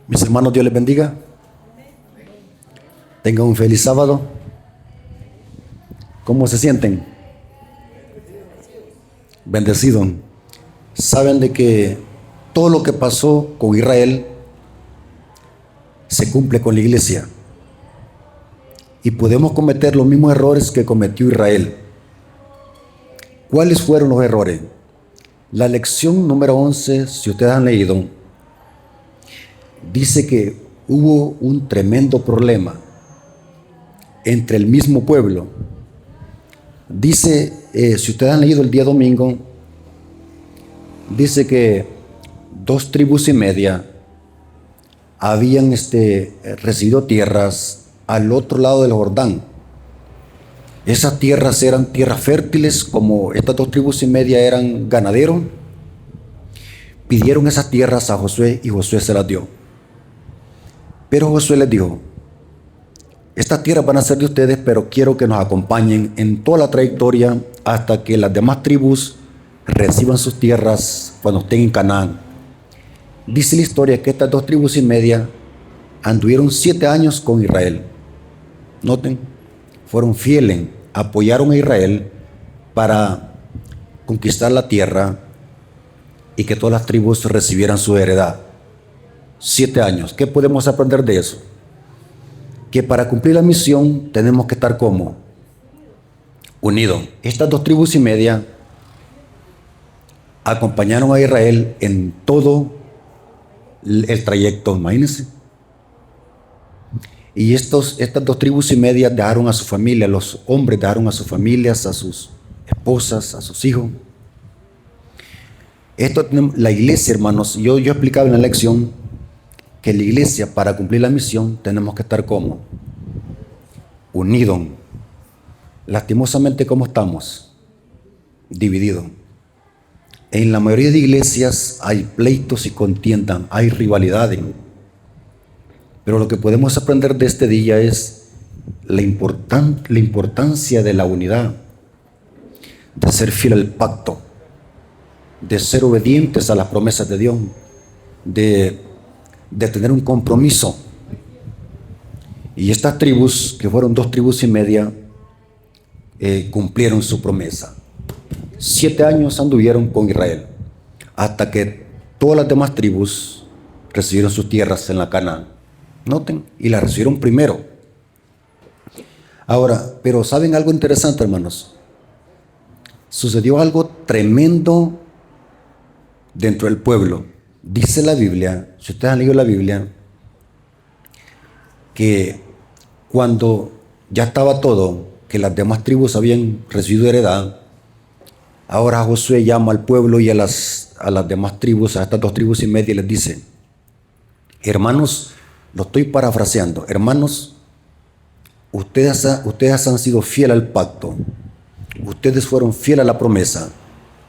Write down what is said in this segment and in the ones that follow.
Mis hermanos, Dios les bendiga. Tengan un feliz sábado. ¿Cómo se sienten? Bendecidos. Saben de que todo lo que pasó con Israel se cumple con la iglesia. Y podemos cometer los mismos errores que cometió Israel. ¿Cuáles fueron los errores? La lección número 11, si ustedes han leído, dice que hubo un tremendo problema entre el mismo pueblo. Dice, si ustedes han leído el día domingo, dice que 2 tribus y media habían recibido tierras al otro lado del Jordán. Esas tierras eran tierras fértiles, como estas 2 tribus y media eran ganaderos. Pidieron esas tierras a Josué y Josué se las dio. Pero Josué les dijo: estas tierras van a ser de ustedes, pero quiero que nos acompañen en toda la trayectoria hasta que las demás tribus reciban sus tierras cuando estén en Canaán. Dice la historia que estas 2 tribus y media anduvieron 7 años con Israel. Noten, fueron fieles, apoyaron a Israel para conquistar la tierra y que todas las tribus recibieran su heredad. 7 años. ¿Qué podemos aprender de eso? Que para cumplir la misión tenemos que estar como unidos. Estas 2 tribus y media acompañaron a Israel en todo el trayecto, imagínense. Y estas 2 tribus y media dejaron a su familia, los hombres dejaron a sus familias, a sus esposas, a sus hijos. La iglesia, hermanos, yo explicaba en la lección que la iglesia, para cumplir la misión, tenemos que estar como unidos. Lastimosamente, ¿cómo estamos? Divididos. En la mayoría de iglesias hay pleitos y contiendan, hay rivalidades. Pero lo que podemos aprender de este día es la importancia de la unidad, de ser fiel al pacto, de ser obedientes a las promesas de Dios, de tener un compromiso. Y estas tribus, que fueron 2 tribus y media, cumplieron su promesa. 7 años anduvieron con Israel, hasta que todas las demás tribus recibieron sus tierras en la Canaán. Noten, y las recibieron primero. Ahora, pero ¿saben algo interesante, hermanos? Sucedió algo tremendo dentro del pueblo. Dice la Biblia, si ustedes han leído la Biblia, que cuando ya estaba todo, que las demás tribus habían recibido heredad, ahora Josué llama al pueblo y a las demás tribus, a estas 2 tribus y media, y les dice: hermanos, lo estoy parafraseando, hermanos, ustedes han sido fieles al pacto, ustedes fueron fieles a la promesa,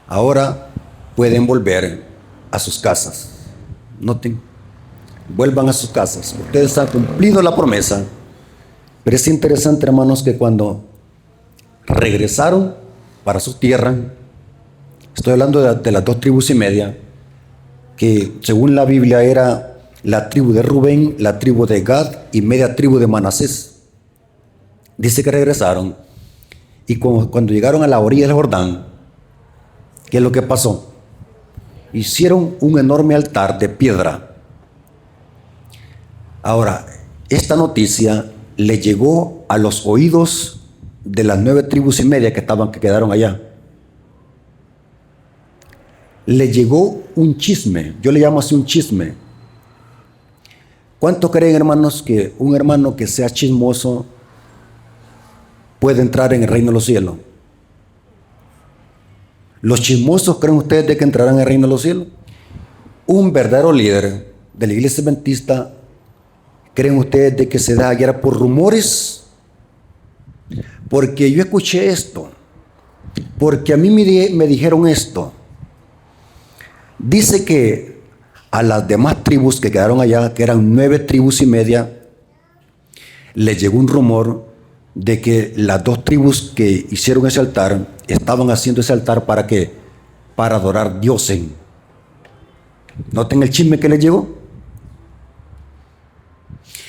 ahora pueden volver a sus casas. Noten, vuelvan a sus casas, ustedes han cumplido la promesa. Pero es interesante, hermanos, que cuando regresaron para su tierra, estoy hablando de las 2 tribus y media, que según la Biblia era la tribu de Rubén, la tribu de Gad y media tribu de Manasés. Dice que regresaron, y cuando llegaron a la orilla del Jordán, ¿qué es lo que pasó? Hicieron un enorme altar de piedra. Ahora, esta noticia le llegó a los oídos de las 9 tribus y media que quedaron allá. Le llegó un chisme, yo le llamo así un chisme. ¿Cuántos creen, hermanos, que un hermano que sea chismoso puede entrar en el reino de los cielos? ¿Los chismosos creen ustedes de que entrarán en el reino de los cielos? Un verdadero líder de la iglesia adventista, ¿creen ustedes de que se deja guiar por rumores? Porque yo escuché esto, porque a mí me dijeron esto. Dice que a las demás tribus que quedaron allá, que eran 9 tribus y media, les llegó un rumor de que las 2 tribus que hicieron ese altar estaban haciendo ese altar ¿para qué? Para adorar dioses. Noten el chisme que les llegó.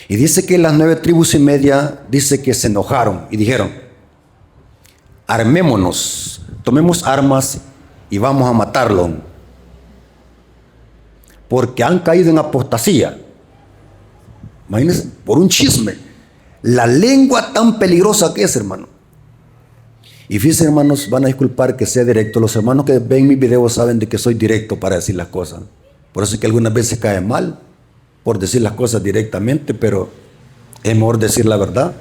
Y dice que las 9 tribus y media, dice que se enojaron y dijeron, armémonos, tomemos armas y vamos a matarlo, porque han caído en apostasía. Imagínense, por un chisme. La lengua tan peligrosa que es, hermano. Y fíjense, hermanos, van a disculpar que sea directo. Los hermanos que ven mis videos saben de que soy directo para decir las cosas. Por eso es que algunas veces cae mal por decir las cosas directamente, pero es mejor decir la verdad.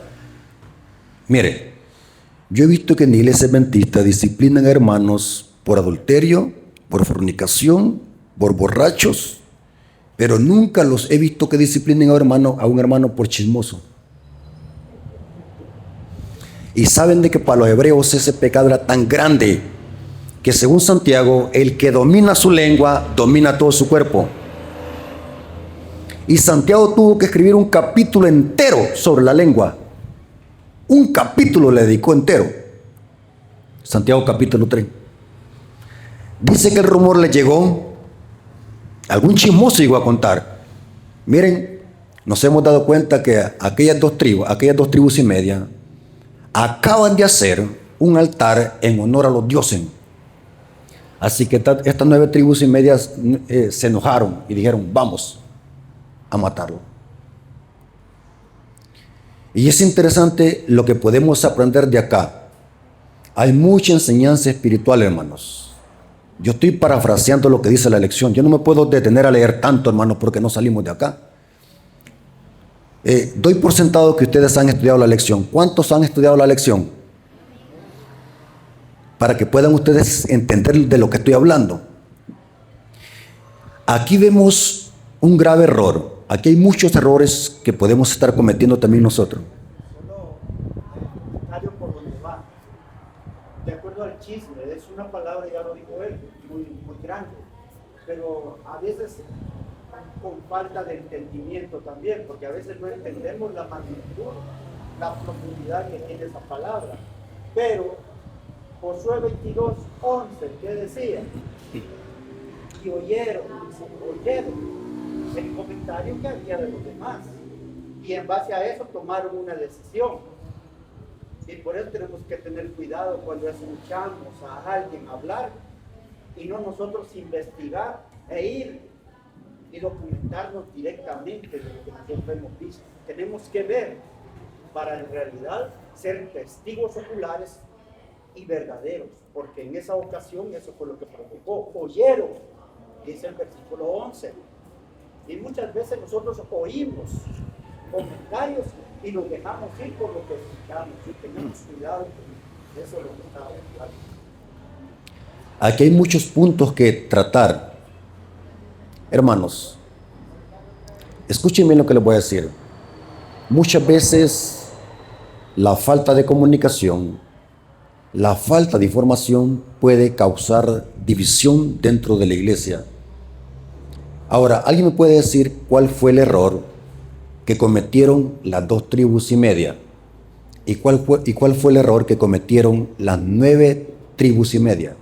Mire, yo he visto que en iglesias adventistas disciplinan a hermanos por adulterio, por fornicación, por borrachos, pero nunca los he visto que disciplinen a un hermano por chismoso. Y saben de que para los hebreos ese pecado era tan grande que, según Santiago, el que domina su lengua domina todo su cuerpo. Y Santiago tuvo que escribir un capítulo entero sobre la lengua. Un capítulo le dedicó entero. Santiago capítulo 3. Dice que el rumor le llegó, algún chismoso llegó a contar. Miren, nos hemos dado cuenta que aquellas dos tribus y media, acaban de hacer un altar en honor a los dioses. Así que estas 9 tribus y medias se enojaron y dijeron, vamos a matarlo. Y es interesante lo que podemos aprender de acá. Hay mucha enseñanza espiritual, hermanos. Yo estoy parafraseando lo que dice la lección. Yo no me puedo detener a leer tanto, hermanos, porque no salimos de acá. Doy por sentado que ustedes han estudiado la lección. ¿Cuántos han estudiado la lección? Para que puedan ustedes entender de lo que estoy hablando. Aquí vemos un grave error. Aquí hay muchos errores que podemos estar cometiendo también nosotros. Solo un comentario por donde va. De acuerdo al chisme, es una palabra, ya lo dijo él, muy grande. Pero a veces con falta de entendimiento también, porque a veces no entendemos la magnitud, la profundidad que tiene esa palabra. Pero Josué 22:11, ¿qué decía? Y oyeron el comentario que había de los demás, y en base a eso tomaron una decisión. Y por eso tenemos que tener cuidado cuando escuchamos a alguien hablar y no nosotros investigar e ir y documentarnos directamente de lo que nosotros hemos visto. Tenemos que ver para en realidad ser testigos oculares y verdaderos, porque en esa ocasión eso fue lo que provocó. Oyeron, dice el versículo 11, y muchas veces nosotros oímos comentarios y nos dejamos ir por lo que escuchamos, y tenemos cuidado con eso, es lo que está hablando. Aquí hay muchos puntos que tratar. Hermanos, escuchen bien lo que les voy a decir. Muchas veces la falta de comunicación, la falta de información puede causar división dentro de la iglesia. Ahora, ¿alguien me puede decir cuál fue el error que cometieron las 2 tribus y media? ¿Y cuál fue el error que cometieron las 9 tribus y media?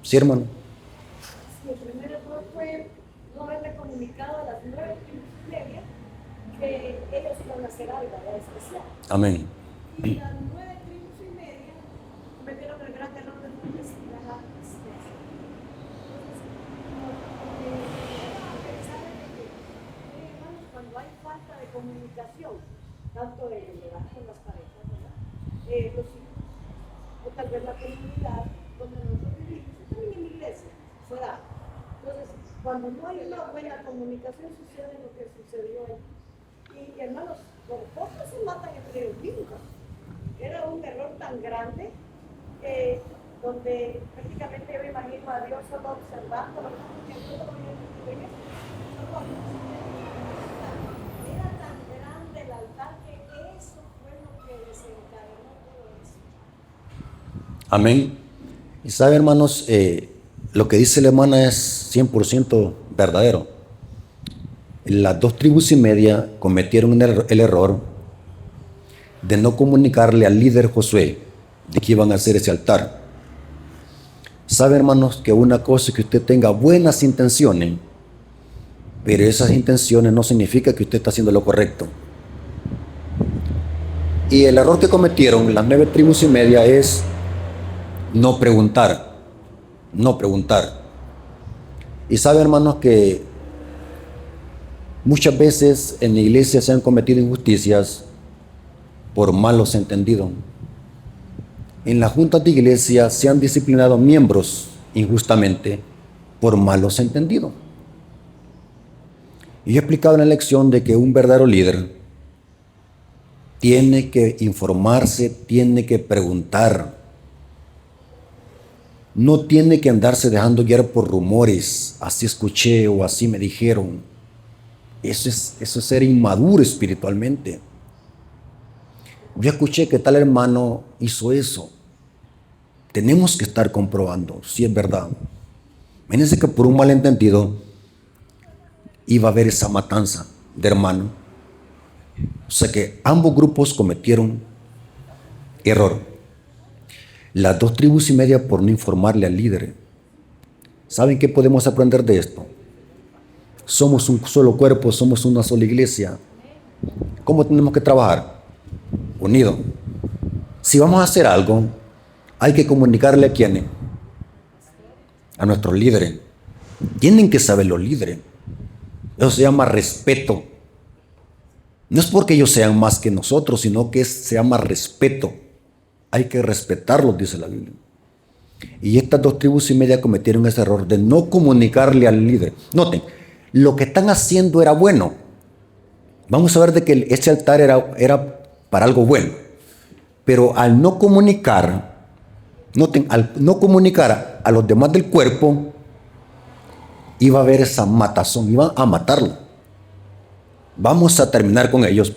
¿Sí, hermano? El primer error fue no haberle comunicado a las 9 tribus y media que ellos iban a hacer algo especial. Amén. Y las 9 tribus y media cometieron el gran error de no investigar antes de hacer. Entonces, hermanos, cuando hay falta de comunicación, tanto de con las parejas, ¿verdad? Los hijos, o tal vez la comunidad donde nosotros vivimos, también en la iglesia, se da. Entonces, cuando no hay una buena comunicación, sucede lo que sucedió ahí. Y hermanos, por poco se matan entre ellos mismos. Era un error tan grande donde prácticamente yo me imagino a Dios solo observando lo que todo era tan grande el altar que eso fue lo que desencadenó todo eso. Amén. Y sabe, hermanos, lo que dice la hermana es 100% verdadero. Las 2 tribus y media cometieron el error de no comunicarle al líder Josué de que iban a hacer ese altar. Sabe, hermanos, que una cosa es que usted tenga buenas intenciones, pero esas intenciones no significa que usted está haciendo lo correcto. Y el error que cometieron las 9 tribus y media es no preguntar. Y saben, hermanos, que muchas veces en la iglesia se han cometido injusticias por malos entendidos. En las juntas de iglesia se han disciplinado miembros injustamente por malos entendidos. Y yo he explicado en la lección de que un verdadero líder tiene que informarse, tiene que preguntar. No tiene que andarse dejando guiar por rumores, así escuché o así me dijeron. Eso es ser inmaduro espiritualmente. Yo escuché que tal hermano hizo eso. Tenemos que estar comprobando si es verdad. Imagínense que por un malentendido iba a haber esa matanza de hermanos. O sea que ambos grupos cometieron error. Las 2 tribus y media por no informarle al líder. ¿Saben qué podemos aprender de esto? Somos un solo cuerpo, somos una sola iglesia. ¿Cómo tenemos que trabajar? Unidos. Si vamos a hacer algo, hay que comunicarle a quiénes. A nuestros líderes. Tienen que saber los líderes. Eso se llama respeto. No es porque ellos sean más que nosotros, sino que se llama respeto. Hay que respetarlos, dice la Biblia. Y estas 2 tribus y media cometieron ese error de no comunicarle al líder. Noten, lo que están haciendo era bueno. Vamos a ver de que ese altar era para algo bueno. Pero al no comunicar, noten, al no comunicar a los demás del cuerpo, iba a haber esa matazón, iban a matarlo. Vamos a terminar con ellos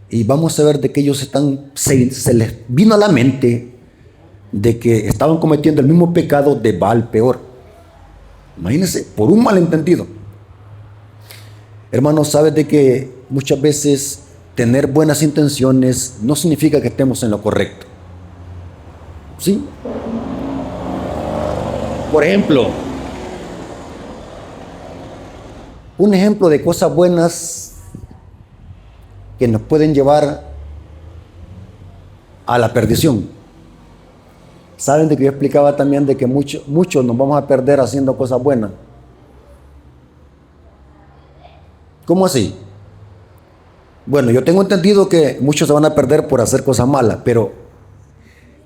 y vamos a ver de que ellos se les vino a la mente de que estaban cometiendo el mismo pecado de Baal peor. Imagínense, por un malentendido. Hermanos, ¿sabes de que muchas veces tener buenas intenciones no significa que estemos en lo correcto? ¿Sí? Por ejemplo, un ejemplo de cosas buenas que nos pueden llevar a la perdición. Saben de que yo explicaba también de que muchos nos vamos a perder haciendo cosas buenas. ¿Cómo así? Bueno, yo tengo entendido que muchos se van a perder por hacer cosas malas, pero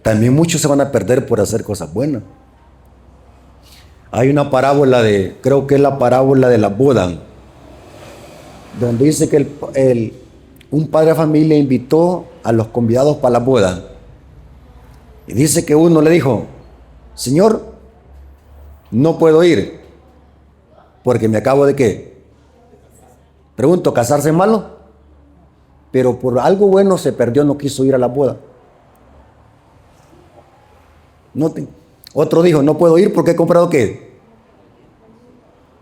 también muchos se van a perder por hacer cosas buenas. Hay una parábola creo que es la parábola de la boda, donde dice que un padre de familia invitó a los convidados para la boda. Y dice que uno le dijo: Señor, no puedo ir, porque me acabo de ¿qué? Pregunto, ¿casarse es malo? Pero por algo bueno se perdió, no quiso ir a la boda. Otro dijo: no puedo ir porque he comprado ¿qué?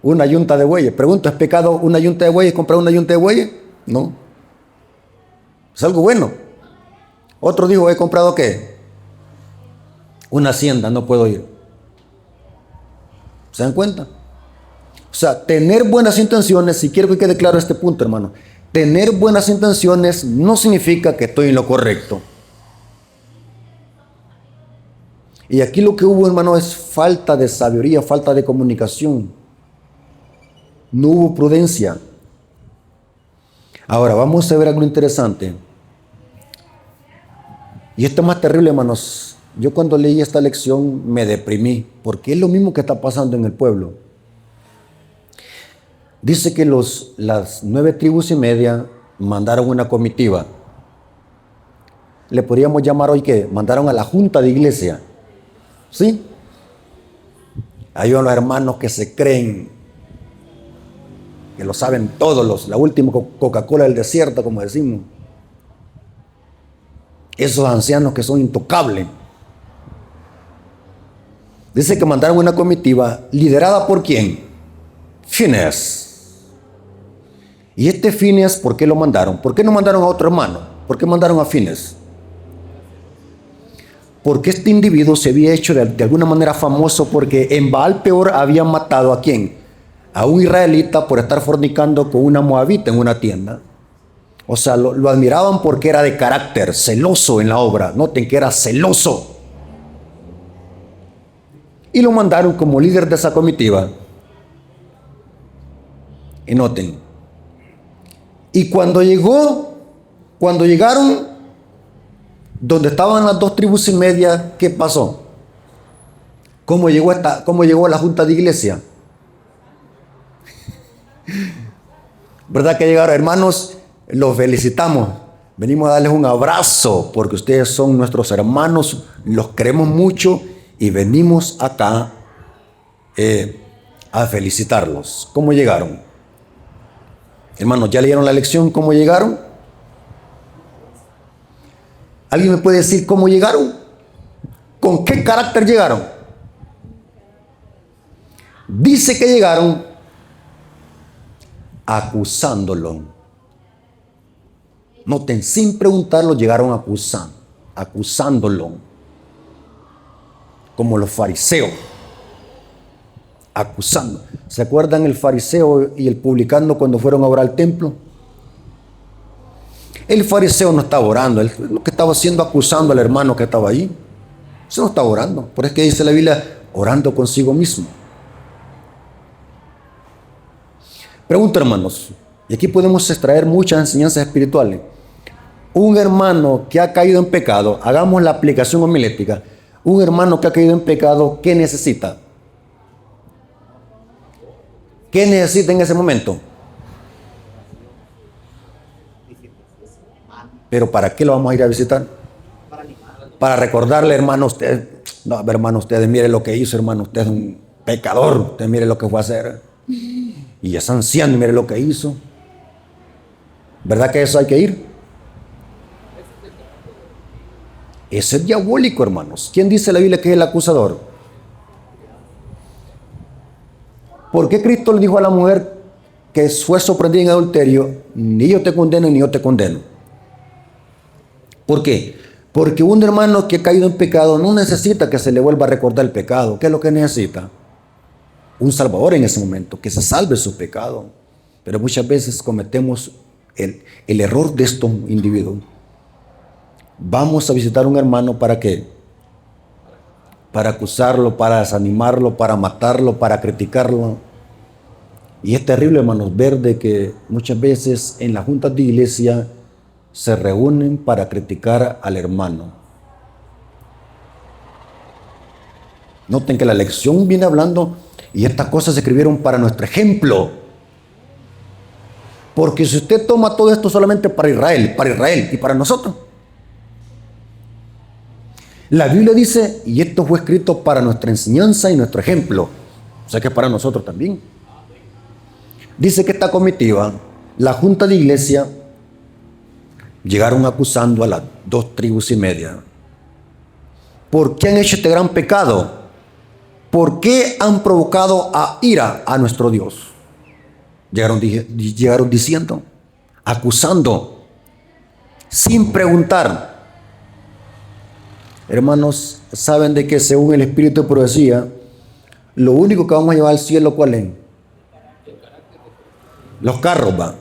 Una yunta de bueyes. Pregunto, ¿es pecado una yunta de bueyes, comprar una yunta de bueyes? No. Es algo bueno. Otro dijo: he comprado ¿qué? Una hacienda, no puedo ir. ¿Se dan cuenta? O sea, tener buenas intenciones, si quiero que quede claro este punto, hermano, tener buenas intenciones no significa que estoy en lo correcto. Y aquí lo que hubo, hermano, es falta de sabiduría, falta de comunicación. No hubo prudencia. Ahora, vamos a ver algo interesante. Y esto es más terrible, hermanos. Yo cuando leí esta lección me deprimí, porque es lo mismo que está pasando en el pueblo. Dice que las 9 tribus y media mandaron una comitiva. Le podríamos llamar hoy que mandaron a la junta de iglesia. ¿Sí? Hay unos hermanos que se creen que lo saben todos, la última Coca-Cola del desierto, como decimos. Esos ancianos que son intocables. Dice que mandaron una comitiva liderada por ¿quién? Fineas. Y este Fineas, ¿por qué lo mandaron? ¿Por qué no mandaron a otro hermano? ¿Por qué mandaron a Fineas? Porque este individuo se había hecho de alguna manera famoso porque en Baal peor había matado ¿a quién? a un israelita por estar fornicando con una moabita en una tienda. O sea, lo admiraban porque era de carácter, celoso en la obra. Noten que era celoso. Y lo mandaron como líder de esa comitiva. Y noten. Y cuando llegaron donde estaban las 2 tribus y media, ¿qué pasó? ¿Cómo llegó la junta de iglesia? ¿Verdad que llegaron? Hermanos, los felicitamos. Venimos a darles un abrazo porque ustedes son nuestros hermanos, los queremos mucho y venimos acá a felicitarlos. ¿Cómo llegaron? Hermanos, ¿ya leyeron la lección? ¿Cómo llegaron? ¿Alguien me puede decir cómo llegaron? ¿Con qué carácter llegaron? Dice que llegaron acusándolo. Noten, sin preguntarlo llegaron acusándolo. Como los fariseos. Acusando. ¿Se acuerdan el fariseo y el publicano cuando fueron a orar al templo? El fariseo no estaba orando, él lo que estaba haciendo acusando al hermano que estaba allí. Eso no estaba orando. Por eso es que dice la Biblia, orando consigo mismo. Pregunta, hermanos, y aquí podemos extraer muchas enseñanzas espirituales. Un hermano que ha caído en pecado, hagamos la aplicación homilética. Un hermano que ha caído en pecado, ¿qué necesita? ¿Qué necesita en ese momento? Pero ¿para qué lo vamos a ir a visitar? Para recordarle, hermano, usted, no, hermano, ustedes mire lo que hizo, hermano, usted es un pecador, usted mire lo que fue a hacer. Y es anciano y mire lo que hizo. ¿Verdad que eso hay que ir? Ese es diabólico, hermanos. ¿Quién dice en la Biblia que es el acusador? ¿Por qué Cristo le dijo a la mujer que fue sorprendida en adulterio, ni yo te condeno ni yo te condeno? ¿Por qué? Porque un hermano que ha caído en pecado no necesita que se le vuelva a recordar el pecado. ¿Qué es lo que necesita? Un salvador en ese momento, que se salve su pecado. Pero muchas veces cometemos el error de estos individuos. Vamos a visitar a un hermano, ¿para qué? Para acusarlo, para desanimarlo, para matarlo, para criticarlo. Y es terrible, hermanos, ver de que muchas veces en las juntas de iglesia se reúnen para criticar al hermano. Noten que la lección viene hablando y estas cosas se escribieron para nuestro ejemplo. Porque si usted toma todo esto solamente para Israel y para nosotros. La Biblia dice, y esto fue escrito para nuestra enseñanza y nuestro ejemplo. O sea que es para nosotros también. Dice que esta comitiva, la junta de iglesia, llegaron acusando a las 2 tribus y media. ¿Por qué han hecho este gran pecado? ¿Por qué han provocado a ira a nuestro Dios? Llegaron diciendo, acusando, sin preguntar. Hermanos, saben de que según el espíritu de profecía, lo único que vamos a llevar al cielo, ¿cuál es? Los carros, va.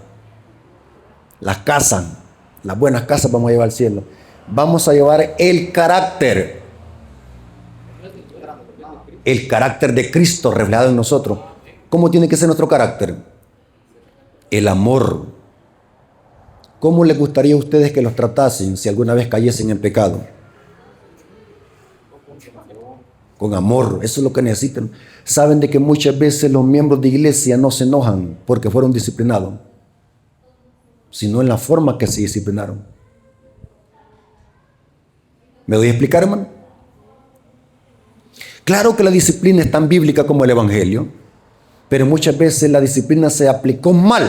Las casas, las buenas casas vamos a llevar al cielo. Vamos a llevar el carácter de Cristo reflejado en nosotros. ¿Cómo tiene que ser nuestro carácter? El amor. ¿Cómo les gustaría a ustedes que los tratasen si alguna vez cayesen en pecado? Con amor, eso es lo que necesitan. Saben de que muchas veces los miembros de iglesia no se enojan porque fueron disciplinados, sino en la forma que se disciplinaron. ¿Me doy a explicar, hermano? Claro que la disciplina es tan bíblica como el evangelio, pero muchas veces la disciplina se aplicó mal.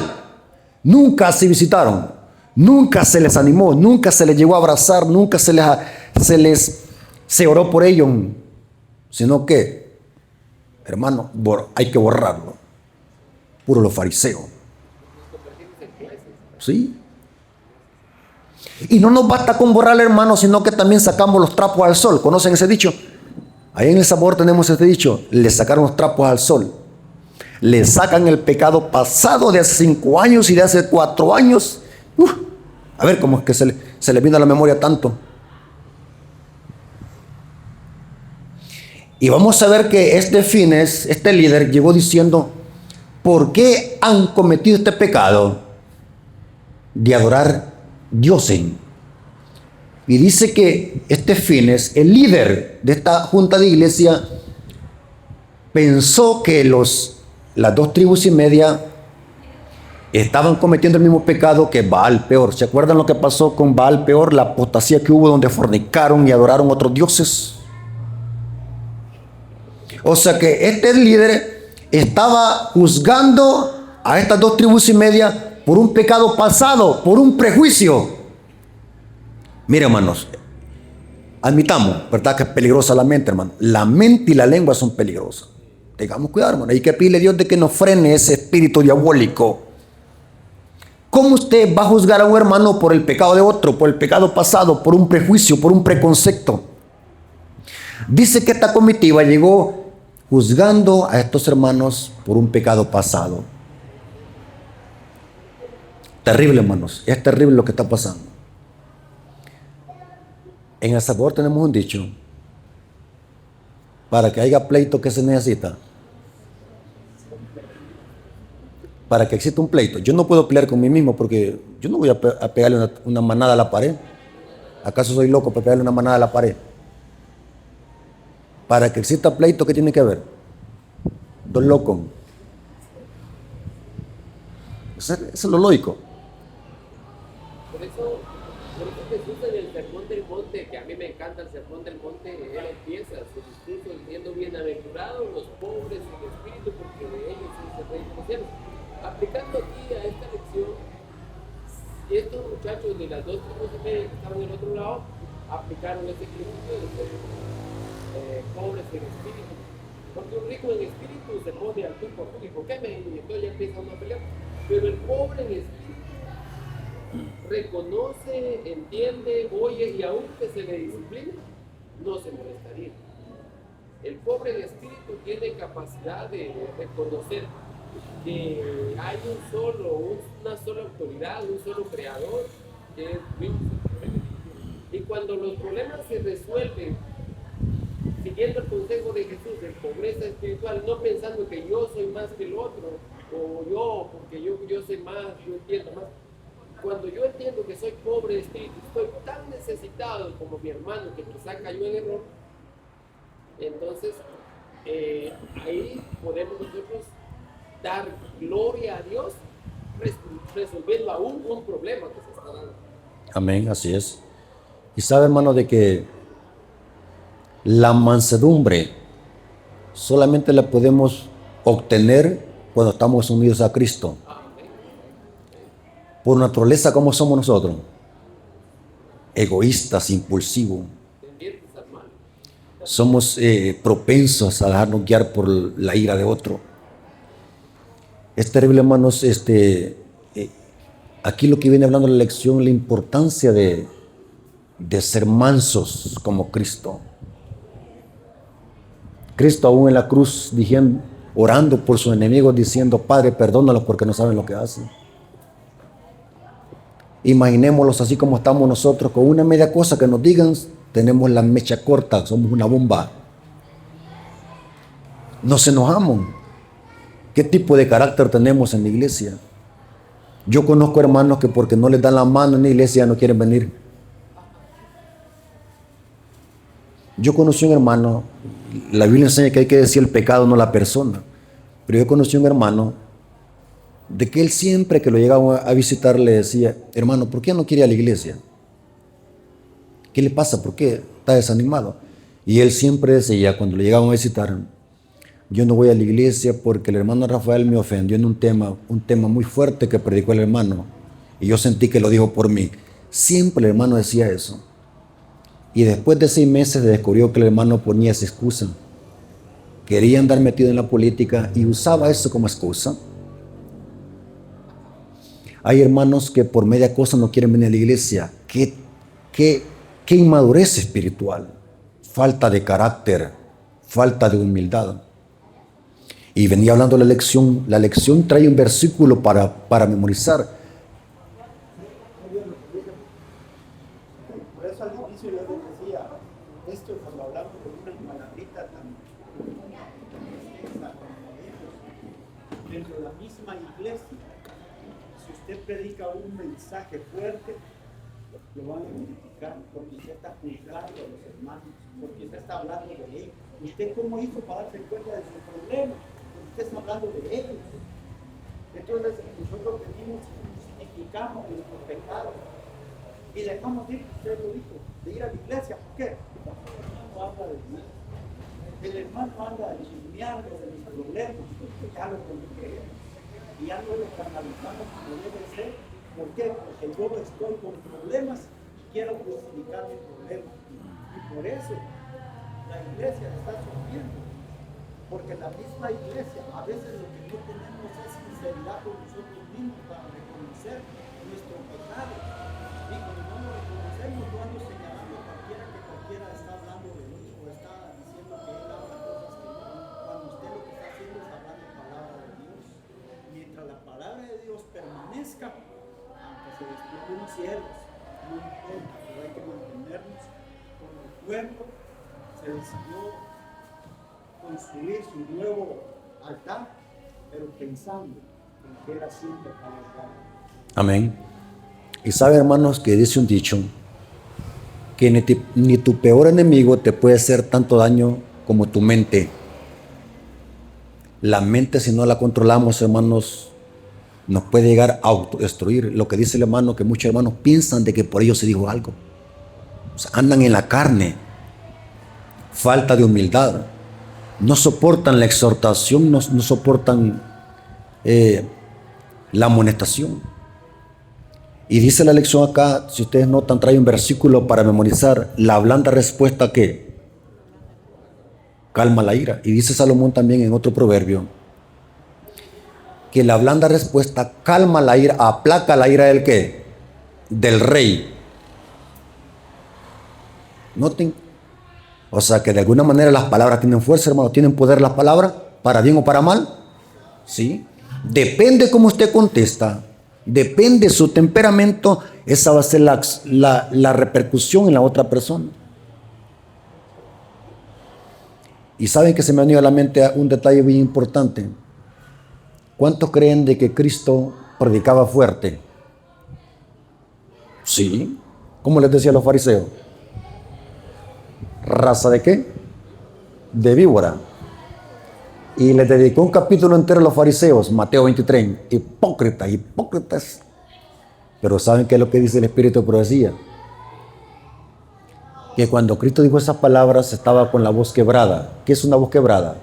Nunca se visitaron, nunca se les animó, nunca se les llegó a abrazar, nunca se oró por ellos, sino que, hermano, hay que borrarlo. Puro los fariseos. ¿Sí? Y no nos basta con borrar, hermano, sino que también sacamos los trapos al sol. ¿Conocen ese dicho? Ahí en El Sabor tenemos este dicho, le sacaron los trapos al sol. le sacan el pecado pasado de hace 5 años y de hace 4 años. A ver cómo es que se le vino a la memoria tanto. Y vamos a ver que este líder, llegó diciendo: ¿por qué han cometido este pecado de adorar dioses? Y dice que Fines, el líder de esta junta de iglesia, pensó que las 2 tribus y media estaban cometiendo el mismo pecado que Baal Peor. ¿Se acuerdan lo que pasó con Baal Peor? La apostasía que hubo, donde fornicaron y adoraron otros dioses. O sea que este líder estaba juzgando a estas 2 tribus y media por un pecado pasado, por un prejuicio. Mire, hermanos, admitamos, ¿verdad?, que es peligrosa la mente, hermano. La mente y la lengua son peligrosas. Tengamos cuidado, hermano. Hay que pedirle a Dios de que nos frene ese espíritu diabólico. ¿Cómo usted va a juzgar a un hermano por el pecado de otro, por el pecado pasado, por un prejuicio, por un preconcepto? Dice que esta comitiva llegó juzgando a estos hermanos por un pecado pasado. Terrible, hermanos. Es terrible lo que está pasando. En El Salvador tenemos un dicho: para que haya pleito, ¿qué se necesita? Para que exista un pleito. Yo no puedo pelear con mí mismo, porque yo no voy a pegarle una manada a la pared. ¿Acaso soy loco para pegarle una manada a la pared? Para que exista pleito, ¿qué tiene que haber? 2 locos. Eso es lo lógico. Por eso Jesús, en el Sermón del Monte, que a mí me encanta el Sermón del Monte, él empieza su discurso diciendo: bienaventurados los pobres en espíritu, porque de ellos es el reino de los cielos. Aplicando aquí a esta lección, y estos muchachos de las 2 tribus y media que estaban del otro lado aplicaron este principio de ser pobres en espíritu, porque un rico en espíritu se pone al tú por tú, y ¿por qué me? Y entonces ya empieza uno a pelear. Pero el pobre en espíritu reconoce, entiende, oye, y aunque se le discipline, no se molestaría. El pobre en espíritu tiene capacidad de reconocer que hay una sola autoridad, un solo creador, que es Dios. Y cuando los problemas se resuelven siguiendo el consejo de Jesús de pobreza espiritual, no pensando que yo soy más que el otro, o yo, porque yo soy más, yo entiendo más. Cuando yo entiendo que soy pobre de espíritu, estoy tan necesitado como mi hermano que quizá cayó en error, entonces ahí podemos nosotros dar gloria a Dios resolviendo aún un problema que se está dando. Amén, así es. Y sabe, hermano, de que la mansedumbre solamente la podemos obtener cuando estamos unidos a Cristo. Por naturaleza, ¿cómo somos nosotros? Egoístas, impulsivos. Somos propensos a dejarnos guiar por la ira de otro. Es terrible, hermanos. Aquí lo que viene hablando la lección, la importancia de ser mansos como Cristo. Cristo aún en la cruz orando por sus enemigos, diciendo: Padre, perdónalos porque no saben lo que hacen. Imaginémoslos así como estamos nosotros, con una media cosa que nos digan, tenemos la mecha corta, somos una bomba. Nos enojamos. ¿Qué tipo de carácter tenemos en la iglesia? Yo conozco hermanos que porque no les dan la mano en la iglesia no quieren venir. Yo conocí un hermano, la Biblia enseña que hay que decir el pecado, no la persona. Pero yo conocí un hermano de que él siempre que lo llegaba a visitar le decía: hermano, ¿por qué no quiere ir a la iglesia? ¿Qué le pasa? ¿Por qué está desanimado? Y él siempre decía, cuando lo llegaban a visitar: yo no voy a la iglesia porque el hermano Rafael me ofendió en un tema muy fuerte que predicó el hermano, y yo sentí que lo dijo por mí. Siempre el hermano decía eso. Y después de 6 meses descubrió que el hermano ponía esa excusa. Quería andar metido en la política y usaba eso como excusa. Hay hermanos que por media cosa no quieren venir a la iglesia. ¿Qué inmadurez espiritual? Falta de carácter, falta de humildad. Y venía hablando la lección. La lección trae un versículo para memorizar. Por eso al inicio yo les decía, esto cuando hablamos con una palabrita tan dentro de la misma iglesia, si usted predica un mensaje fuerte, lo van a criticar porque usted está juzgando a los hermanos, porque usted está hablando de ellos. ¿Usted cómo hizo para darse cuenta de su problema? Porque usted está hablando de ellos. Entonces nosotros venimos y justificamos nuestros pecados y dejamos de ir, usted lo dijo, de ir a la iglesia. ¿Por qué? Porque el hermano habla de Dios. El hermano anda chismeando de mis problemas, ya lo conozco. Y ya no lo canalizamos como debe ser. ¿Por qué? Porque yo estoy con problemas y quiero justificar mis problemas. Y por eso la iglesia está sufriendo. Porque la misma iglesia, a veces lo que no tenemos es sinceridad con nosotros mismos para reconocer nuestro pecado. Y cuando no lo reconocemos, no ando señalando a cualquiera que cualquiera está hablando de mí o está diciendo que él habla cosas que no. Cuando usted lo que está haciendo es hablando palabra de Dios. Mientras la palabra de Dios permanezca, aunque se despierten los cielos, no importa, pero hay que mantenernos con el pueblo. Se decidió construir su nuevo altar, pero pensando en que era siempre para el altar. Amén. Y sabe, hermanos, que dice un dicho, que ni tu peor enemigo te puede hacer tanto daño como tu mente. La mente, si no la controlamos, hermanos, nos puede llegar a autodestruir. Lo que dice el hermano, que muchos hermanos piensan de que por ellos se dijo algo. O sea, andan en la carne. Falta de humildad. No soportan la exhortación, no soportan la amonestación. Y dice la lección acá, si ustedes notan, trae un versículo para memorizar. La blanda respuesta que calma la ira. Y dice Salomón también en otro proverbio, que la blanda respuesta calma la ira, aplaca la ira del ¿qué? Del rey. Noten. O sea que de alguna manera las palabras tienen fuerza, hermano. ¿Tienen poder las palabras? ¿Para bien o para mal? Sí. Depende cómo usted contesta. Depende su temperamento. Esa va a ser la repercusión en la otra persona. Y saben que se me ha venido a la mente un detalle muy importante. ¿Cuántos creen de que Cristo predicaba fuerte? Sí. ¿Cómo les decía a los fariseos? ¿Raza de qué? De víbora. Y les dedicó un capítulo entero a los fariseos, Mateo 23. Hipócritas, hipócritas. Pero ¿saben qué es lo que dice el Espíritu de Profecía? Que cuando Cristo dijo esas palabras estaba con la voz quebrada. ¿Qué es una voz quebrada?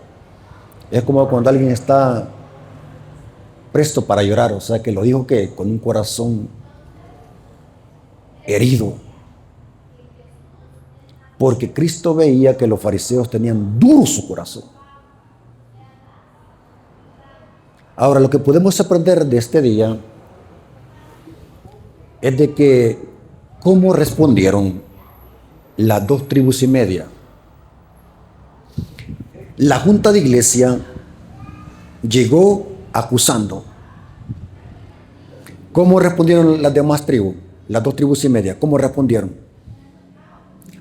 Es como cuando alguien está presto para llorar, o sea que lo dijo que con un corazón herido. Porque Cristo veía que los fariseos tenían duro su corazón. Ahora, lo que podemos aprender de este día es de que cómo respondieron las 2 tribus y media. La junta de iglesia llegó acusando. ¿Cómo respondieron las demás tribus? Las 2 tribus y media, ¿cómo respondieron?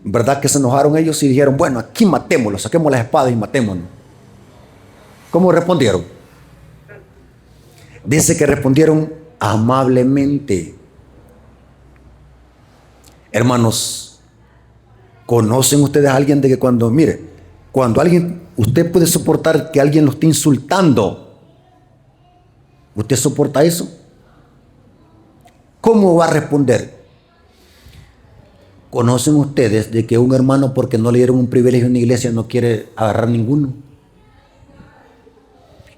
¿Verdad que se enojaron ellos y dijeron, bueno, aquí matémoslo, saquemos las espadas y matémonos? ¿Cómo respondieron? Dice que respondieron amablemente. Hermanos, ¿conocen ustedes a alguien de que cuando alguien, usted puede soportar que alguien lo esté insultando? ¿Usted soporta eso? ¿Cómo va a responder? ¿Conocen ustedes de que un hermano, porque no le dieron un privilegio en la iglesia, no quiere agarrar ninguno?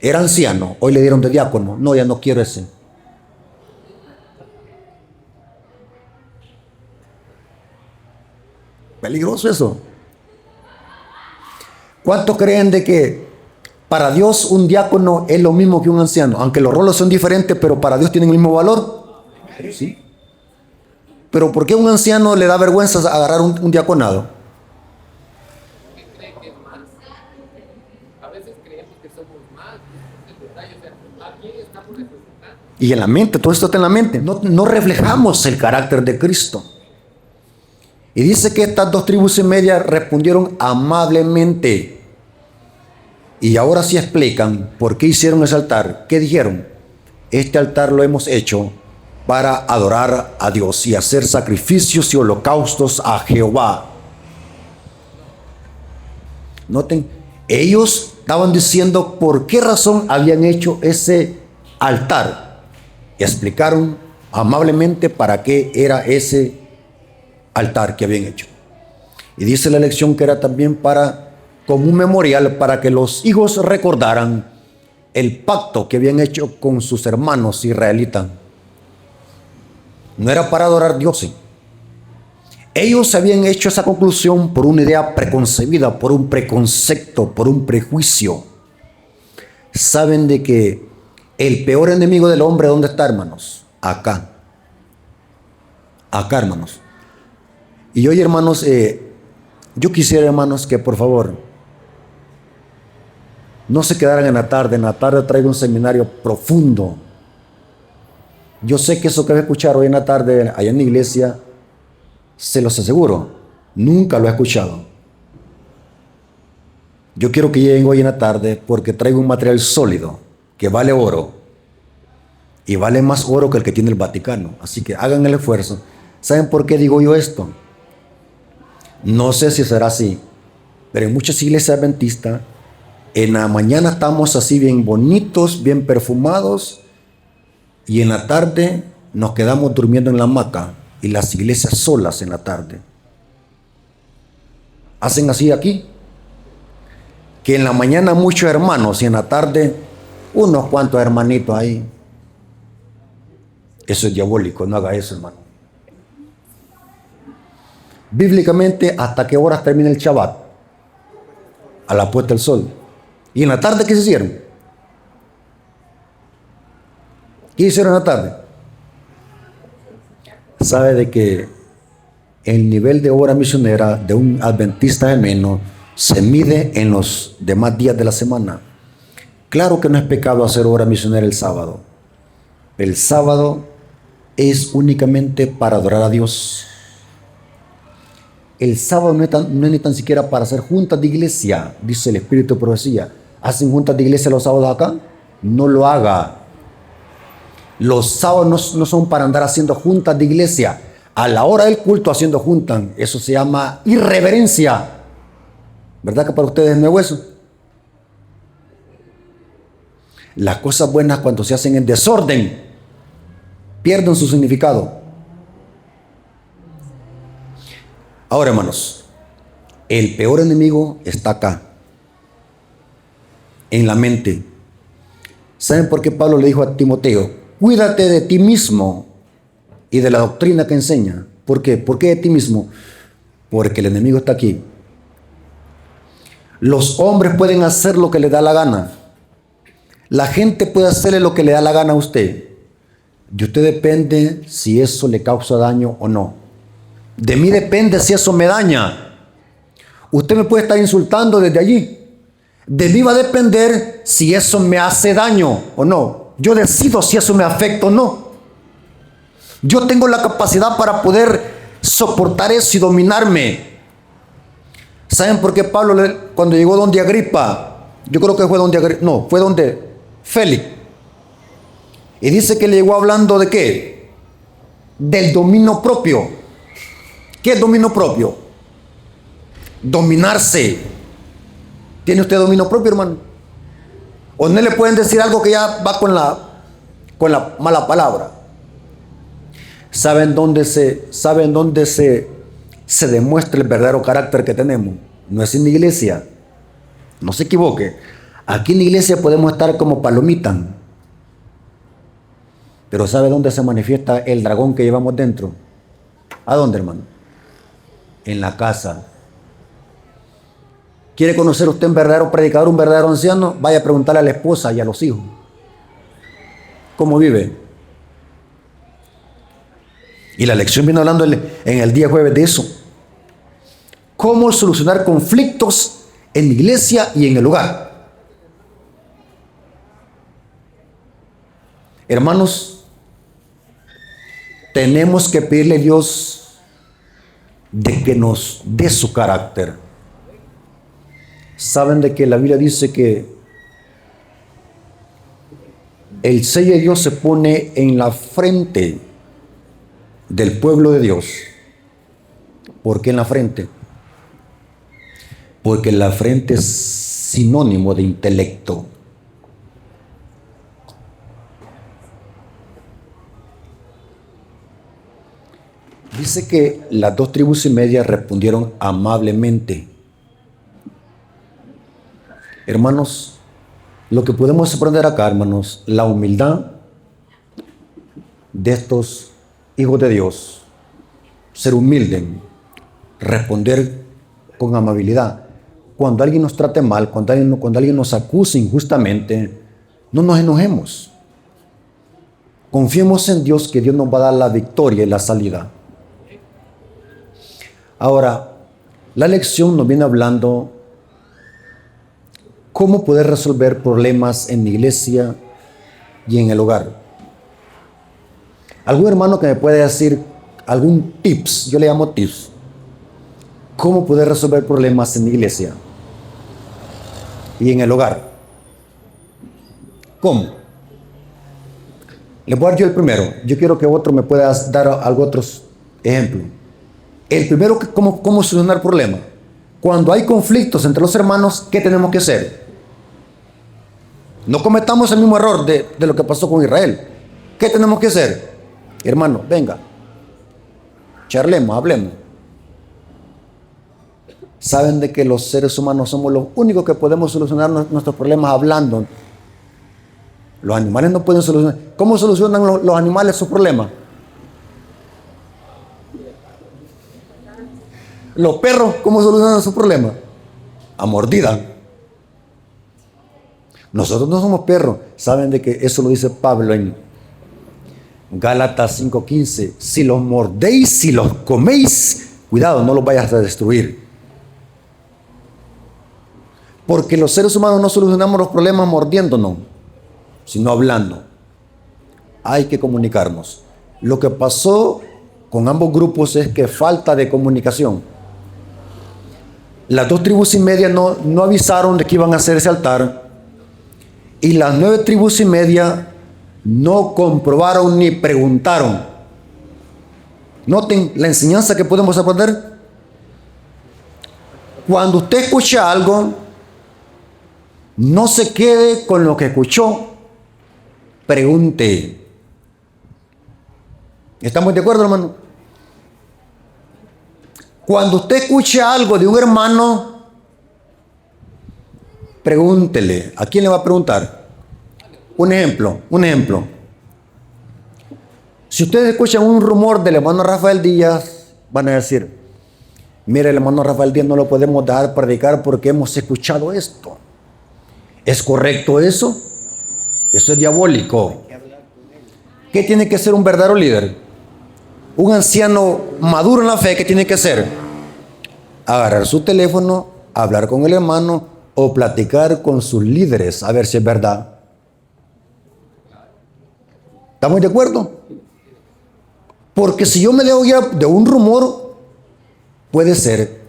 Era anciano, hoy le dieron de diácono. No, ya no quiero ese. Peligroso eso. ¿Cuántos creen de que para Dios un diácono es lo mismo que un anciano? Aunque los roles son diferentes, pero para Dios tienen el mismo valor. Sí. Pero ¿por qué a un anciano le da vergüenza agarrar un diaconado? ¿Qué creen que es más? A veces creemos que somos más. ¿A quién estamos representando? Y en la mente, todo esto está en la mente. No reflejamos el carácter de Cristo. Y dice que estas 2 tribus y media respondieron amablemente. Y ahora sí explican por qué hicieron ese altar. ¿Qué dijeron? Este altar lo hemos hecho para adorar a Dios y hacer sacrificios y holocaustos a Jehová. Noten, ellos estaban diciendo por qué razón habían hecho ese altar. Y explicaron amablemente para qué era ese altar que habían hecho. Y dice la lección que era también como un memorial para que los hijos recordaran el pacto que habían hecho con sus hermanos israelitas. No era para adorar dioses. Ellos habían hecho esa conclusión por una idea preconcebida, por un preconcepto, por un prejuicio. Saben de que el peor enemigo del hombre, ¿dónde está, hermanos? Acá. Acá, hermanos. Y hoy, hermanos, yo quisiera, hermanos, que por favor no se quedaran en la tarde. En la tarde traigo un seminario profundo. Yo sé que eso que voy a escuchar hoy en la tarde, allá en la iglesia, se los aseguro, nunca lo he escuchado. Yo quiero que lleguen hoy en la tarde porque traigo un material sólido que vale oro. Y vale más oro que el que tiene el Vaticano. Así que hagan el esfuerzo. ¿Saben por qué digo yo esto? No sé si será así, pero en muchas iglesias adventistas, en la mañana estamos así bien bonitos, bien perfumados, y en la tarde nos quedamos durmiendo en la hamaca, y las iglesias solas en la tarde. Hacen así aquí, que en la mañana muchos hermanos y en la tarde unos cuantos hermanitos ahí. Eso es diabólico, no haga eso, hermano. Bíblicamente, ¿hasta qué horas termina el Shabbat? A la puesta del sol. ¿Y en la tarde qué se hicieron? ¿Qué hicieron en la tarde? Sabe de que el nivel de obra misionera de un adventista genuino se mide en los demás días de la semana. Claro que no es pecado hacer obra misionera el sábado. El sábado es únicamente para adorar a Dios. El sábado no es ni tan siquiera para hacer juntas de iglesia, dice el Espíritu de Profecía. ¿Hacen juntas de iglesia los sábados acá? No lo haga. Los sábados no son para andar haciendo juntas de iglesia. A la hora del culto haciendo juntas. Eso se llama irreverencia. ¿Verdad que para ustedes no es eso? Las cosas buenas cuando se hacen en desorden pierden su significado. Ahora, hermanos, el peor enemigo está acá, en la mente. ¿Saben por qué Pablo le dijo a Timoteo? Cuídate de ti mismo y de la doctrina que enseña. ¿Por qué? ¿Por qué de ti mismo? Porque el enemigo está aquí. Los hombres pueden hacer lo que les da la gana. La gente puede hacerle lo que le da la gana a usted. De usted depende si eso le causa daño o no. De mí depende si eso me daña. Usted me puede estar insultando desde allí. De mí va a depender si eso me hace daño o no. Yo decido si eso me afecta o no. Yo tengo la capacidad para poder soportar eso y dominarme. ¿Saben por qué Pablo, cuando llegó donde Agripa, yo creo que fue donde Agripa, no, fue donde Félix, y dice que le llegó hablando de qué? Del dominio propio. ¿Qué es dominio propio? Dominarse. ¿Tiene usted dominio propio, hermano? ¿O no le pueden decir algo que ya va con la mala palabra? ¿Saben dónde se demuestra el verdadero carácter que tenemos? No es en la iglesia. No se equivoque. Aquí en la iglesia podemos estar como palomitas. Pero ¿sabe dónde se manifiesta el dragón que llevamos dentro? ¿A dónde, hermano? En la casa. ¿Quiere conocer usted un verdadero predicador, un verdadero anciano? Vaya a preguntarle a la esposa y a los hijos. ¿Cómo vive? Y la lección viene hablando en el día jueves de eso. ¿Cómo solucionar conflictos en la iglesia y en el hogar? Hermanos, tenemos que pedirle a Dios de que nos dé su carácter. Saben de que la Biblia dice que el sello de Dios se pone en la frente del pueblo de Dios. ¿Por qué en la frente? Porque la frente es sinónimo de intelecto. Dice que las 2 tribus y media respondieron amablemente. Hermanos, lo que podemos aprender acá, hermanos, la humildad de estos hijos de Dios, ser humilde, responder con amabilidad. Cuando alguien nos trate mal, cuando alguien nos acuse injustamente, no nos enojemos. Confiemos en Dios, que Dios nos va a dar la victoria y la salida. Ahora, la lección nos viene hablando cómo poder resolver problemas en la iglesia y en el hogar. ¿Algún hermano que me puede decir algún tips? Yo le llamo tips. ¿Cómo poder resolver problemas en la iglesia y en el hogar? ¿Cómo? Le voy a dar yo el primero. Yo quiero que otro me pueda dar otros ejemplos. El primero, ¿cómo solucionar problemas? Cuando hay conflictos entre los hermanos, ¿qué tenemos que hacer? No cometamos el mismo error de lo que pasó con Israel. ¿Qué tenemos que hacer? Hermano, venga, charlemos, hablemos. Saben de que los seres humanos somos los únicos que podemos solucionar nuestros problemas hablando. Los animales no pueden solucionar. ¿Cómo solucionan los animales sus problemas? Los perros, ¿cómo solucionan sus problemas? A mordida. Nosotros no somos perros. Saben de que eso lo dice Pablo en Gálatas 5:15. Si los mordéis, si los coméis, cuidado, no los vayas a destruir. Porque los seres humanos no solucionamos los problemas mordiéndonos, sino hablando. Hay que comunicarnos. Lo que pasó con ambos grupos es que falta de comunicación. Las 2 tribus y media no avisaron de que iban a hacer ese altar, y las 9 tribus y media no comprobaron ni preguntaron. Noten la enseñanza que podemos aprender. Cuando usted escucha algo, no se quede con lo que escuchó, pregunte. ¿Estamos de acuerdo, hermano? Cuando usted escuche algo de un hermano, pregúntele. ¿A quién le va a preguntar? Un ejemplo. Si ustedes escuchan un rumor del hermano Rafael Díaz, van a decir, mire, el hermano Rafael Díaz no lo podemos dejar predicar porque hemos escuchado esto. ¿Es correcto eso? Eso es diabólico. ¿Qué tiene que ser un verdadero líder? Un anciano maduro en la fe, ¿qué tiene que hacer? Agarrar su teléfono, hablar con el hermano o platicar con sus líderes a ver si es verdad. ¿Estamos de acuerdo? Porque si yo me dejo guiar de un rumor, puede ser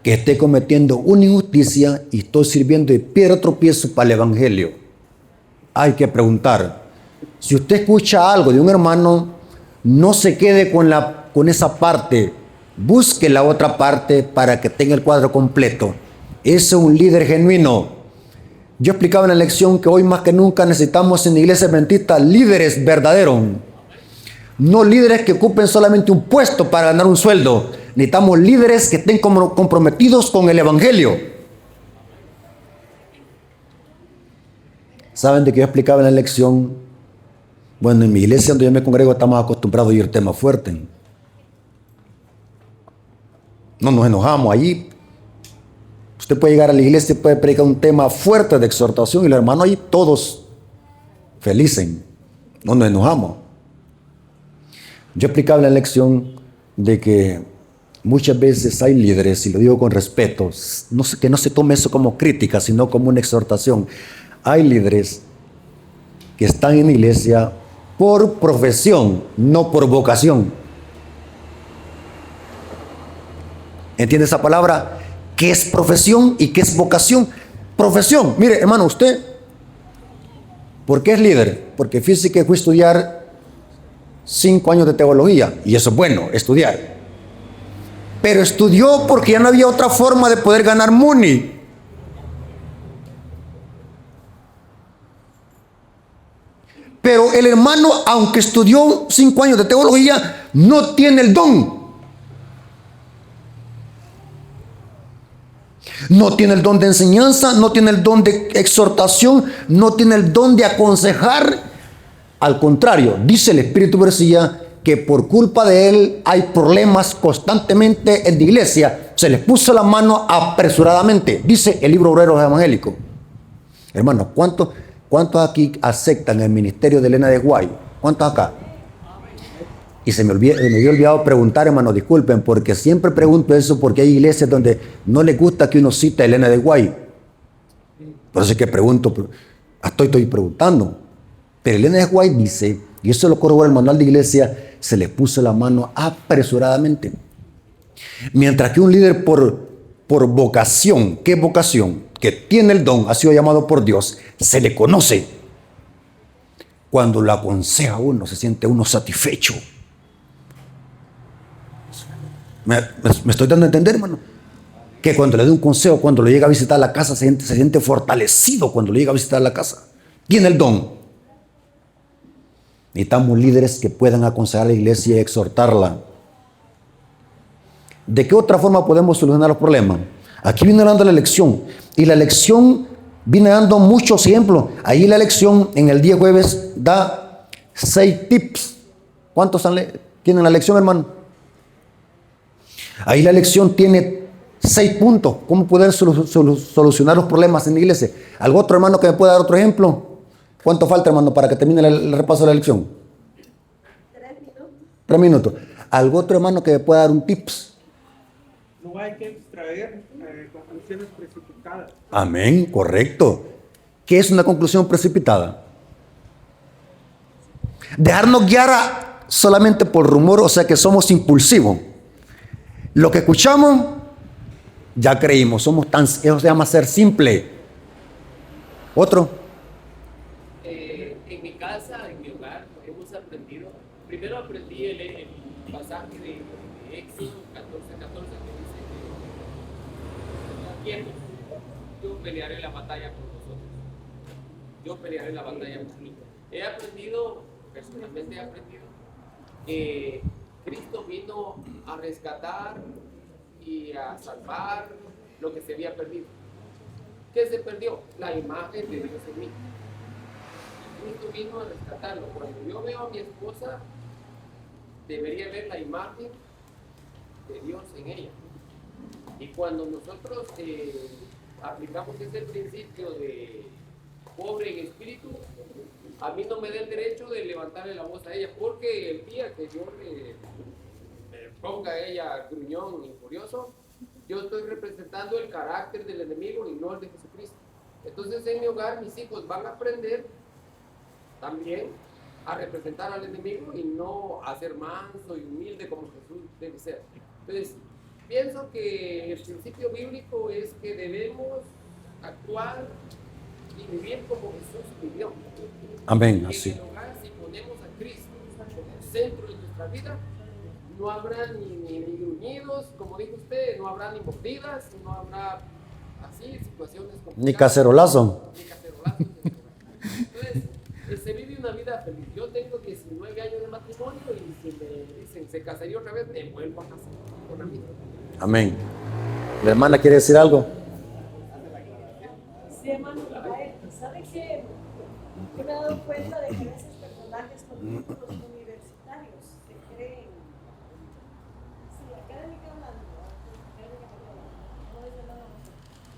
que esté cometiendo una injusticia y estoy sirviendo de piedra de tropiezo para el evangelio. Hay que preguntar. Si usted escucha algo de un hermano, no se quede con esa parte. Busque la otra parte para que tenga el cuadro completo. Ese es un líder genuino. Yo explicaba en la lección que hoy más que nunca necesitamos en la iglesia adventista líderes verdaderos. No líderes que ocupen solamente un puesto para ganar un sueldo. Necesitamos líderes que estén comprometidos con el evangelio. ¿Saben de qué yo explicaba en la lección? Bueno, en mi iglesia donde yo me congrego estamos acostumbrados a oír temas fuertes. No nos enojamos allí. Usted puede llegar a la iglesia y puede predicar un tema fuerte de exhortación y los hermanos ahí todos felices. No nos enojamos. Yo explicaba en la lección de que muchas veces hay líderes, y lo digo con respeto, que no se tome eso como crítica, sino como una exhortación. Hay líderes que están en la iglesia por profesión, no por vocación. ¿Entiende esa palabra? ¿Qué es profesión y qué es vocación? Profesión, mire hermano, usted, ¿por qué es líder? Porque fíjese que fue a estudiar 5 años de teología, y eso es bueno, estudiar. Pero estudió porque ya no había otra forma de poder ganar money. Pero el hermano, aunque estudió 5 años de teología, no tiene el don. No tiene el don de enseñanza, no tiene el don de exhortación, no tiene el don de aconsejar. Al contrario, dice el Espíritu Versilla que por culpa de él hay problemas constantemente en la iglesia. Se les puso la mano apresuradamente, dice el libro Obreros Evangélicos. Hermanos, ¿cuántos aquí aceptan el ministerio de Elena de White? ¿Cuántos acá? Y me había olvidado preguntar, hermano, disculpen, porque siempre pregunto eso, porque hay iglesias donde no les gusta que uno cite a Elena de White. Por eso es que pregunto, estoy preguntando. Pero Elena de White dice, y eso lo corrobora el manual de iglesia, se le puso la mano apresuradamente. Mientras que un líder por vocación, ¿qué vocación? Que tiene el don, ha sido llamado por Dios, se le conoce. Cuando lo aconseja uno, se siente uno satisfecho. ¿Me estoy dando a entender, hermano? Que cuando le doy un consejo, cuando lo llega a visitar la casa, se siente fortalecido cuando lo llega a visitar la casa. Tiene el don. Necesitamos líderes que puedan aconsejar a la iglesia y exhortarla. ¿De qué otra forma podemos solucionar los problemas? Aquí viene dando la lección. Y la lección viene dando muchos ejemplos. Ahí la lección en el día jueves da 6 tips. ¿Cuántos tienen la lección, hermano? Ahí la lección tiene 6 puntos. ¿Cómo poder solucionar los problemas en la iglesia? ¿Algún otro hermano que me pueda dar otro ejemplo? ¿Cuánto falta, hermano, para que termine el repaso de la lección? 3 minutos. 3 minutos. ¿Algún otro hermano que me pueda dar un tips? No hay que extraer conclusiones precipitadas. Amén, correcto. ¿Qué es una conclusión precipitada? Dejarnos guiar solamente por rumor, o sea que somos impulsivos. Lo que escuchamos, ya creímos, eso se llama ser simple. ¿Otro? En mi casa, en mi hogar, hemos aprendido. Primero aprendí el pasaje de Éxodo 14:14 que dice que yo pelearé la batalla por vosotros. Yo pelearé la batalla por mí. Personalmente he aprendido que Cristo vino a rescatar y a salvar lo que se había perdido. ¿Qué se perdió? La imagen de Dios en mí. Cristo vino a rescatarlo. Cuando yo veo a mi esposa, debería ver la imagen de Dios en ella. Y cuando nosotros aplicamos ese principio de pobre en espíritu, a mí no me da el derecho de levantarle la voz a ella, porque el día que yo le ponga a ella gruñón y furioso, yo estoy representando el carácter del enemigo y no el de Jesucristo. Entonces en mi hogar mis hijos van a aprender también a representar al enemigo y no a ser manso y humilde como Jesús debe ser. Entonces pienso que el principio bíblico es que debemos actuar y vivir como Jesús vivió. Amén, así. En el hogar, si ponemos a Cristo como centro de nuestra vida, no habrá ni gruñidos, como dijo usted, no habrá ni mordidas, no habrá así situaciones complicadas. Ni cacerolazo. Ni cacerolazos. Entonces, se vive una vida feliz. Yo tengo 19 años de matrimonio y si me dicen se casaría otra vez, me vuelvo a casar con la misma. Amén. ¿La hermana quiere decir algo? Sí, hermano, ¿sabe qué? Yo me he dado cuenta de que a veces personajes con títulos universitarios se creen, sí, académicamente, no es de nada más.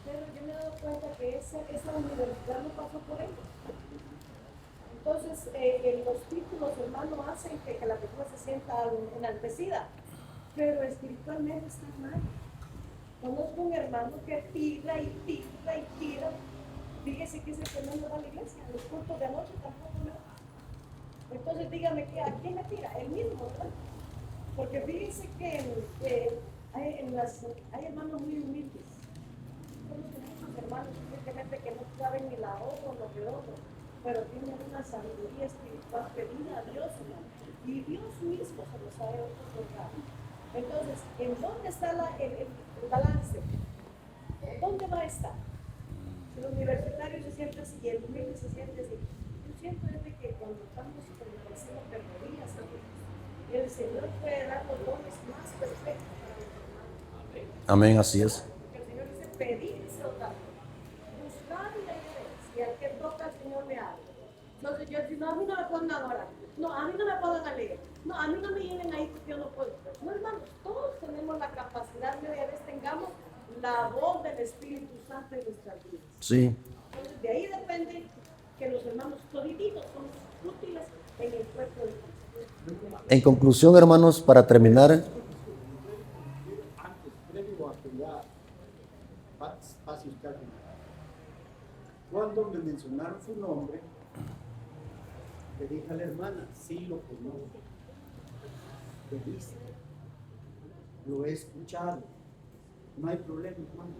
Pero yo me he dado cuenta que esa universidad no pasó por ellos. Entonces, los títulos, hermano, hacen que la persona se sienta enaltecida, pero espiritualmente está mal. Conozco un hermano que tira y tira y tira. Fíjese que ese que no va a la iglesia, los cultos de anoche tampoco me va. Entonces dígame, ¿a quién le tira? El mismo, ¿verdad? Porque fíjense que hay hermanos muy humildes. Conozco muchos hermanos simplemente que no saben ni la otra lo que otro, pero tienen una sabiduría espiritual pedida a Dios, hermano. Y Dios mismo se los ha otorgado. Entonces, ¿en dónde está el balance? ¿Dónde va a estar? Si el universitario se siente así y el humilde se siente así. Yo siento desde que cuando estamos permaneciendo perderías a Dios, el Señor puede dar los dones más perfectos para los hermanos. Amén, así es. Porque el Señor dice, pedir y se os dará. Buscar y hallaréis, y al que toca el Señor le abre. Entonces yo digo, no, a mí no me pueden adorar, no, a mí no me pueden leer, no, a mí no me lleven ahí porque yo no puedo. No, hermanos, todos tenemos la capacidad de a veces tengamos la voz del Espíritu Santo en nuestras vidas. Sí. Entonces de ahí depende que los hermanos toditos somos útiles en el cuerpo de Cristo. En conclusión, hermanos, para terminar, Antes, previo a que ya pase usted a terminar. Cuando me mencionaron su nombre, le dije a la hermana, sí lo conozco, lo he visto, lo he escuchado, no hay problema, hermano,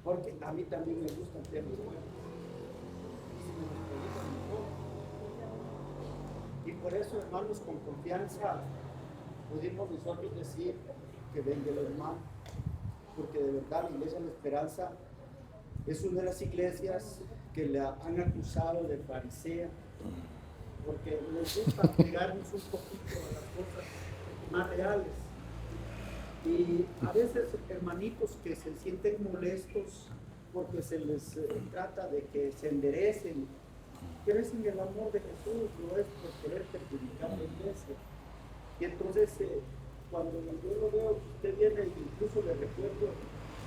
porque a mí también me gustan temas nuevos. Y por eso, hermanos, con confianza pudimos nosotros decir que venga el hermano, porque de verdad la Iglesia de la Esperanza es una de las iglesias que la han acusado de farisea, porque les gusta pegarnos un poquito a las cosas más reales. Y a veces hermanitos que se sienten molestos porque se les trata de que se enderecen, crecen el amor de Jesús, no es por querer perjudicar la iglesia. Y entonces cuando yo lo veo, usted viene, incluso le recuerdo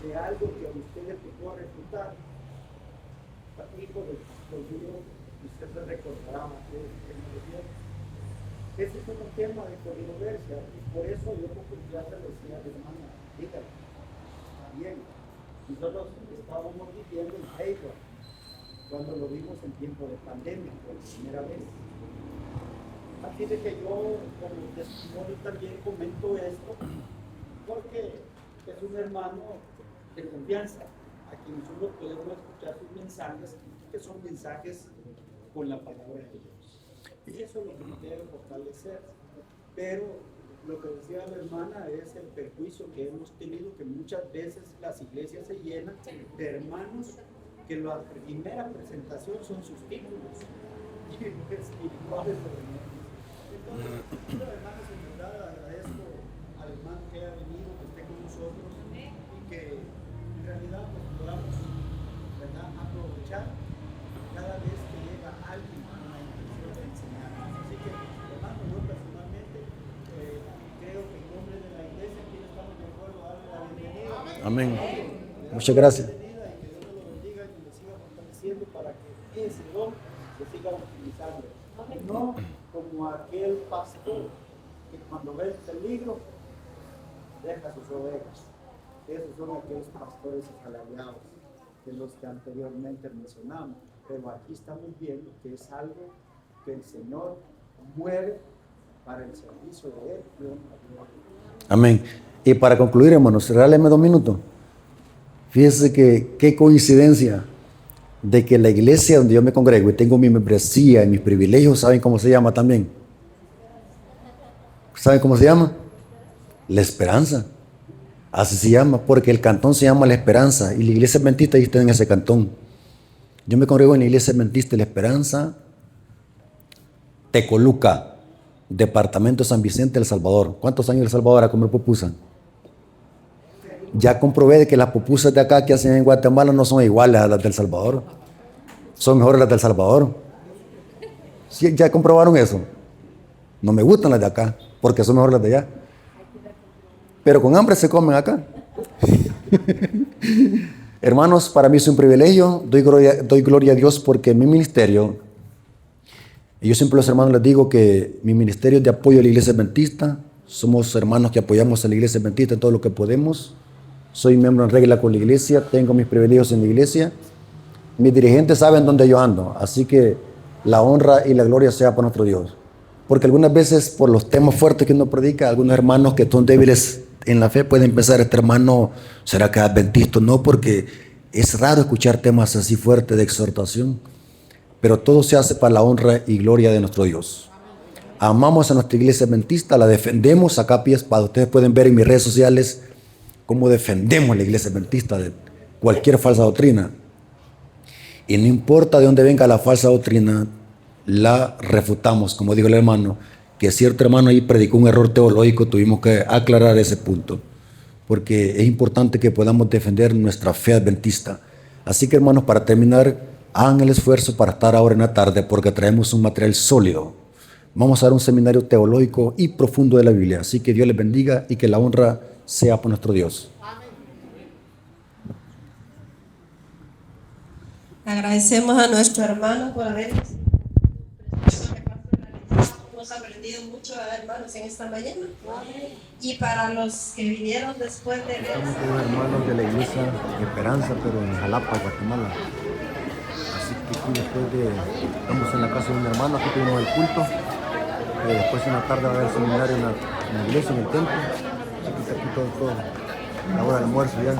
de algo que a usted le tocó refutar, hijo del pastor Dios, usted se recordará que me decía. Ese es un tema de controversia y por eso yo con confianza le decía a mi hermana, dígale, está bien. Nosotros estábamos viviendo en Hayward cuando lo vimos en tiempo de pandemia por primera vez. Así de que yo como testimonio también comento esto porque es un hermano de confianza a quien nosotros podemos escuchar sus mensajes que son mensajes con la palabra de Dios. Y eso es lo que nos debe fortalecer. Pero lo que decía la hermana es el perjuicio que hemos tenido, que muchas veces las iglesias se llenan de hermanos que la primera presentación son sus títulos y espirituales de hermanos. Entonces, hermanos, en verdad agradezco al hermano que haya venido, que esté con nosotros y que en realidad pues, podamos, ¿verdad?, aprovechar cada vez que llega alguien con la intención de enseñarnos. Así que, hermano, yo personalmente creo que en nombre de la iglesia, aquí estamos de acuerdo a darle la bienvenida. amén. Muchas gracias. Y que Dios lo bendiga y lo siga fortaleciendo para que ese don se siga utilizando. No como aquel pastor que cuando ve el peligro deja sus ovejas. Esos son aquellos pastores asalariados de los que anteriormente mencionamos. Pero aquí estamos viendo que es algo que el Señor mueve para el servicio de Él. Amén. Y para concluir, hermanos, regáleme 2 minutos. Fíjense que qué coincidencia de que la iglesia donde yo me congrego y tengo mi membresía y mis privilegios, ¿saben cómo se llama también? ¿Saben cómo se llama? La Esperanza. Así se llama, porque el cantón se llama La Esperanza y la iglesia adventista está en ese cantón. Yo me congrego en la iglesia adventista La Esperanza, Tecoluca, departamento de San Vicente, El Salvador. ¿Cuántos años El Salvador a comer pupusa? Ya comprobé de que las pupusas de acá que hacen en Guatemala no son iguales a las del Salvador. Son mejores las del Salvador. ¿Sí, ya comprobaron eso? No me gustan las de acá, porque son mejores las de allá. Pero con hambre se comen acá. Hermanos, para mí es un privilegio. Doy gloria a Dios porque mi ministerio, y yo siempre a los hermanos les digo que mi ministerio es de apoyo a la iglesia adventista. Somos hermanos que apoyamos a la iglesia adventista en todo lo que podemos. Soy miembro en regla con la iglesia, tengo mis privilegios en la iglesia. Mis dirigentes saben dónde yo ando, así que la honra y la gloria sea para nuestro Dios. Porque algunas veces, por los temas fuertes que uno predica, algunos hermanos que son débiles en la fe pueden pensar, este hermano, ¿será que es adventista? No, porque es raro escuchar temas así fuertes de exhortación, pero todo se hace para la honra y gloria de nuestro Dios. Amamos a nuestra iglesia adventista, la defendemos. Acá pies para ustedes pueden ver en mis redes sociales cómo defendemos la iglesia adventista de cualquier falsa doctrina. Y no importa de dónde venga la falsa doctrina, la refutamos, como dijo el hermano, que cierto hermano ahí predicó un error teológico, tuvimos que aclarar ese punto, porque es importante que podamos defender nuestra fe adventista. Así que, hermanos, para terminar, hagan el esfuerzo para estar ahora en la tarde, porque traemos un material sólido. Vamos a dar un seminario teológico y profundo de la Biblia. Así que Dios les bendiga y que la honra sea por nuestro Dios. Agradecemos a nuestro hermano por habernos hemos aprendido mucho, hermanos, en esta mañana. Y para los que vinieron después de ver... Estamos con los hermanos de la iglesia Esperanza, pero en Jalapa, Guatemala. Así que aquí estamos en la casa de un hermano, aquí tuvimos el culto. Después en la tarde va a haber seminario en la iglesia, en el templo. Así que está aquí todo, la hora del almuerzo ya.